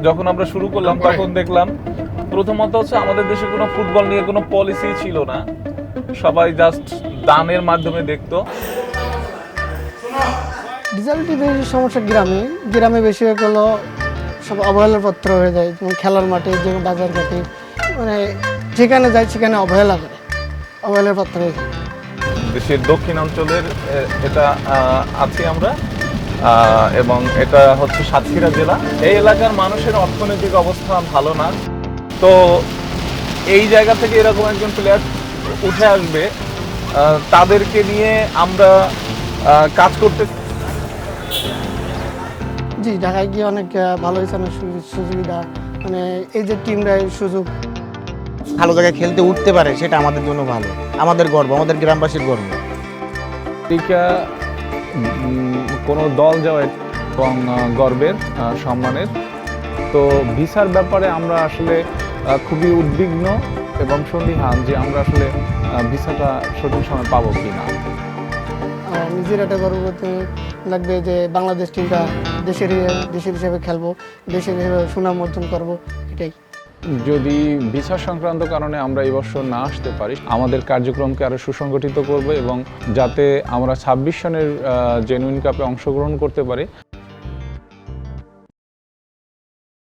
যখন আমরা শুরু করলাম তখন দেখলাম প্রথমত হচ্ছে আমাদের দেশে কোনো ফুটবল নিয়ে কোনো পলিসি ছিল না, সবাই জাস্ট দানের মাধ্যমে দেখতো। ডিসেবিলিটি বেশি সমস্যা গ্রামে গ্রামে বেশি হলো সব অবহেলার পত্র হয়ে যায়, যেমন খেলার মাঠে যে বাজার ঘাটে মানে যেখানে যায় সেখানে অবহেলা করে অবহেলার পত্র হয়ে যায়। দেশের দক্ষিণ অঞ্চলের এটা আছি আমরা, এবং এটা হচ্ছে সাতক্ষীরা জেলা। এই এলাকার মানুষের অর্থনৈতিক অবস্থা ভালো না, তো এই জায়গা থেকে এরকম একজন প্লেয়ার উঠে আসবে, তাদেরকে নিয়ে আমরা কাজ করতে। জি, ঢাকায় গিয়ে অনেক ভালো হয়েছে, অনেক সুবিধা, মানে এই যে টিমরাই সুযোগ ভালো জায়গায় খেলতে উঠতে পারে সেটা আমাদের জন্য ভালো, আমাদের গর্ব, আমাদের গ্রামবাসীর গর্ব। আমেরিকা কোনো দল যাওয়া এবং গর্বের সম্মানের। তো ভিসার ব্যাপারে আমরা আসলে খুবই উদ্বিগ্ন এবং সন্দিহান যে আমরা আসলে ভিসাটা সঠিক সময় পাবো কি না। নিজের একটা গর্ব করতে লাগবে যে বাংলাদেশ টিমটা দেশের হিসেবে খেলবো, দেশের হিসেবে সুনাম অর্জন করবো, এটাই। যদি ভিসা সংক্রান্ত কারণে আমরা এই বছর না আসতে পারি, আমাদের কার্যক্রমকে আরো সুসংগঠিত করব এবং যাতে আমরা 26 সনের জেনুইন কাপে অংশগ্রহণ করতে পারি।